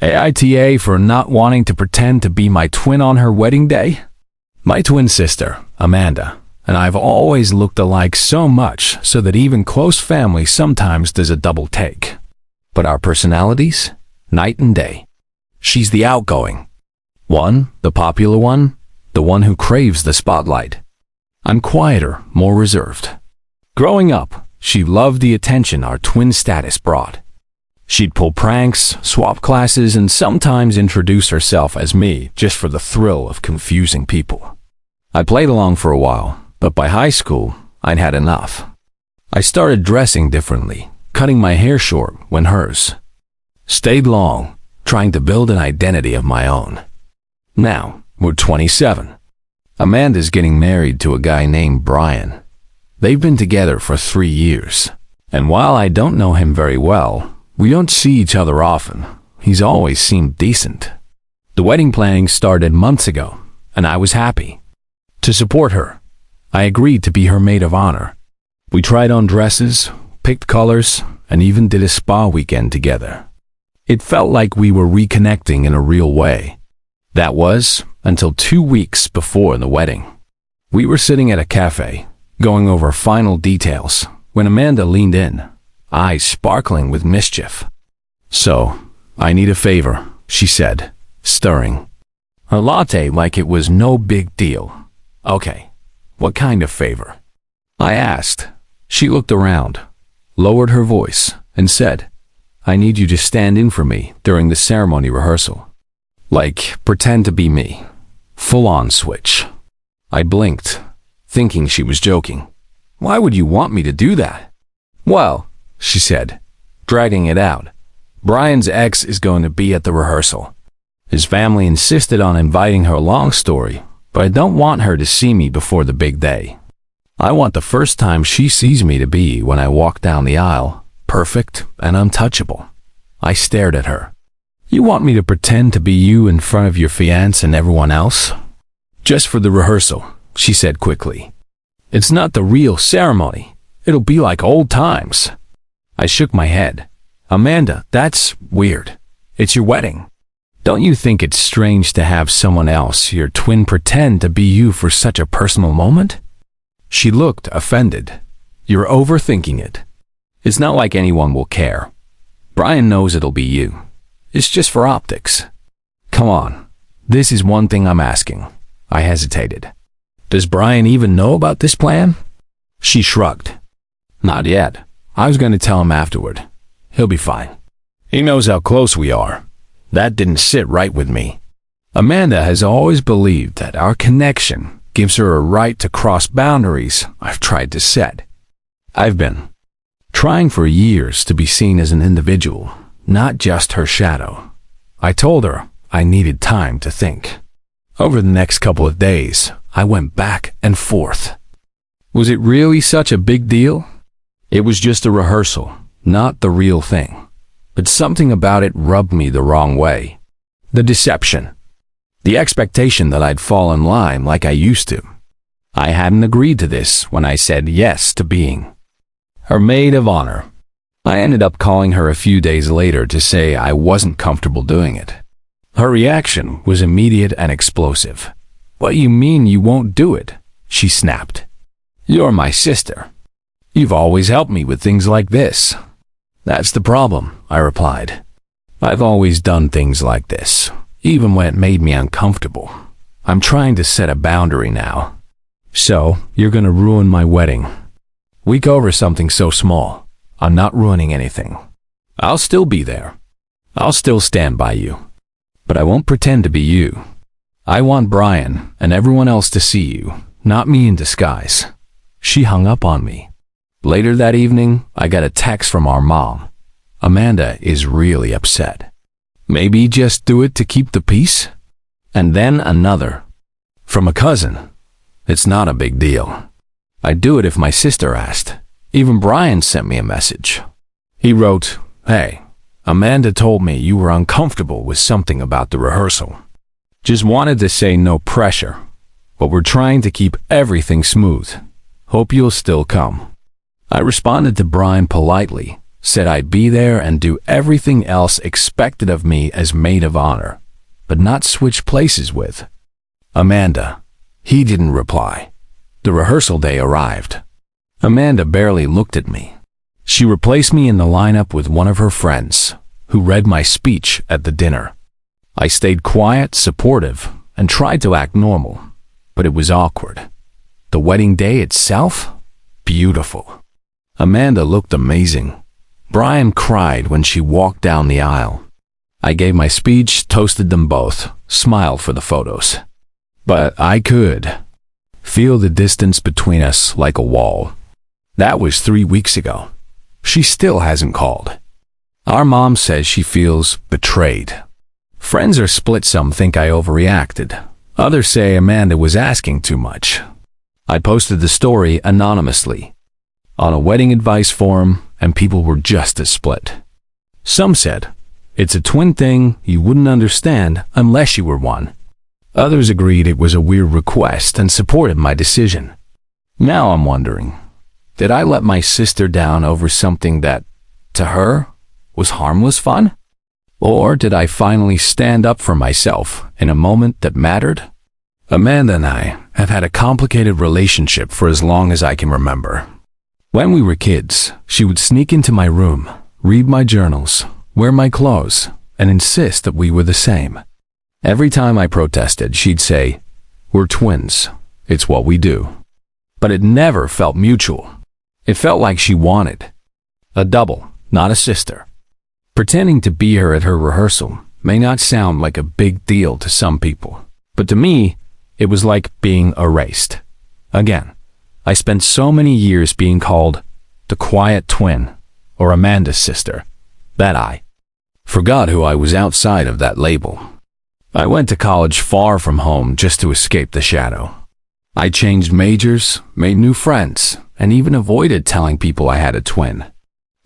AITA for not wanting to pretend to be my twin on her wedding day? My twin sister, Amanda, and I've always looked alike so much so that even close family sometimes does a double take. But our personalities? Night and day. She's the outgoing one, the popular one, the one who craves the spotlight. I'm quieter, more reserved. Growing up, she loved the attention our twin status brought. She'd pull pranks, swap classes, and sometimes introduce herself as me just for the thrill of confusing people. I played along for a while, but by high school, I'd had enough. I started dressing differently, cutting my hair short when hers stayed long, trying to build an identity of my own. Now, we're 27. Amanda's getting married to a guy named Brian. They've been together for 3 years, and while I don't know him very well, we don't see each other often. He's always seemed decent. The wedding planning started months ago, and I was happy to support her. I agreed to be her maid of honor. We tried on dresses, picked colors, and even did a spa weekend together. It felt like we were reconnecting in a real way. That was until 2 weeks before the wedding. We were sitting at a cafe, going over final details, when Amanda leaned in, eyes sparkling with mischief. "So, I need a favor," she said, stirring her latte like it was no big deal. "Okay, what kind of favor?" I asked. She looked around, lowered her voice, and said, "I need you to stand in for me during the ceremony rehearsal. Like, pretend to be me. Full-on switch." I blinked, thinking she was joking. "Why would you want me to do that?" "Well," she said, dragging it out, "Brian's ex is going to be at the rehearsal. His family insisted on inviting her along story, but I don't want her to see me before the big day. I want the first time she sees me to be when I walk down the aisle, perfect and untouchable." I stared at her. "You want me to pretend to be you in front of your fiancé and everyone else?" "Just for the rehearsal," she said quickly. "It's not the real ceremony. It'll be like old times." I shook my head. "Amanda, that's weird. It's your wedding. Don't you think it's strange to have someone else, your twin, pretend to be you for such a personal moment?" She looked offended. "You're overthinking it. It's not like anyone will care. Brian knows it'll be you. It's just for optics. Come on, this is one thing I'm asking." I hesitated. "Does Brian even know about this plan?" She shrugged. "Not yet. I was going to tell him afterward. He'll be fine. He knows how close we are. That didn't sit right with me. Amanda has always believed that our connection gives her a right to cross boundaries I've tried to set. I've been trying for years to be seen as an individual, not just her shadow. I told her I needed time to think. Over the next couple of days, I went back and forth. Was it really such a big deal? It was just a rehearsal, not the real thing. But something about it rubbed me the wrong way. The deception. The expectation that I'd fall in line like I used to. I hadn't agreed to this when I said yes to being her maid of honor. I ended up calling her a few days later to say I wasn't comfortable doing it. Her reaction was immediate and explosive. "What you mean you won't do it?" she snapped. "You're my sister. You've always helped me with things like this." "That's the problem," I replied. "I've always done things like this, even when it made me uncomfortable. I'm trying to set a boundary now." "So, you're gonna ruin my wedding?" "We go over something so small. I'm not ruining anything. I'll still be there. I'll still stand by you. But I won't pretend to be you. I want Brian and everyone else to see you, not me in disguise." She hung up on me. Later that evening, I got a text from our mom. "Amanda is really upset. Maybe just do it to keep the peace?" And then another from a cousin. "It's not a big deal. I'd do it if my sister asked." Even Brian sent me a message. He wrote, "Hey, Amanda told me you were uncomfortable with something about the rehearsal. Just wanted to say no pressure, but we're trying to keep everything smooth. Hope you'll still come." I responded to Brian politely, said I'd be there and do everything else expected of me as maid of honor, but not switch places with Amanda. He didn't reply. The rehearsal day arrived. Amanda barely looked at me. She replaced me in the lineup with one of her friends, who read my speech at the dinner. I stayed quiet, supportive, and tried to act normal, but it was awkward. The wedding day itself? Beautiful. Amanda looked amazing. Brian cried when she walked down the aisle. I gave my speech, toasted them both, smiled for the photos. But I could feel the distance between us like a wall. That was 3 weeks ago. She still hasn't called. Our mom says she feels betrayed. Friends are split. Some think I overreacted. Others say Amanda was asking too much. I posted the story anonymously on a wedding advice forum, and people were just as split. Some said, it's a twin thing, you wouldn't understand unless you were one. Others agreed it was a weird request and supported my decision. Now I'm wondering, did I let my sister down over something that, to her, was harmless fun? Or did I finally stand up for myself in a moment that mattered? Amanda and I have had a complicated relationship for as long as I can remember. When we were kids, she would sneak into my room, read my journals, wear my clothes, and insist that we were the same. Every time I protested, she'd say, we're twins, it's what we do. But it never felt mutual. It felt like she wanted a double, not a sister. Pretending to be her at her rehearsal may not sound like a big deal to some people, but to me, it was like being erased. Again, I spent so many years being called the quiet twin or Amanda's sister that I forgot who I was outside of that label. I went to college far from home just to escape the shadow. I changed majors, made new friends, and even avoided telling people I had a twin.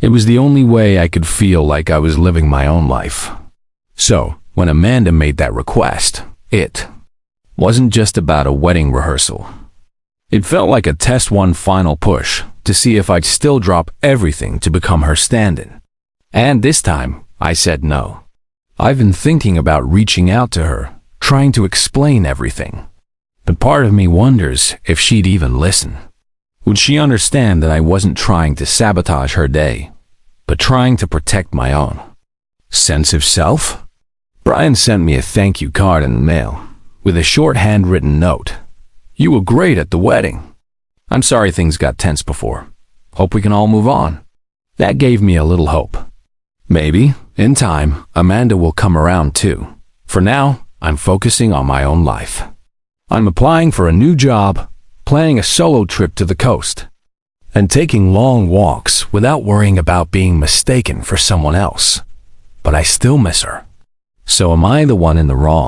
It was the only way I could feel like I was living my own life. So, when Amanda made that request, it wasn't just about a wedding rehearsal. It felt like a test, one final push to see if I'd still drop everything to become her stand-in. And this time, I said no. I've been thinking about reaching out to her, trying to explain everything. But part of me wonders if she'd even listen. Would she understand that I wasn't trying to sabotage her day, but trying to protect my own sense of self? Brian sent me a thank you card in the mail, with a short handwritten note. You were great at the wedding. I'm sorry things got tense before. Hope we can all move on. That gave me a little hope. Maybe, in time, Amanda will come around too. For now, I'm focusing on my own life. I'm applying for a new job, planning a solo trip to the coast, and taking long walks without worrying about being mistaken for someone else. But I still miss her. So am I the one in the wrong?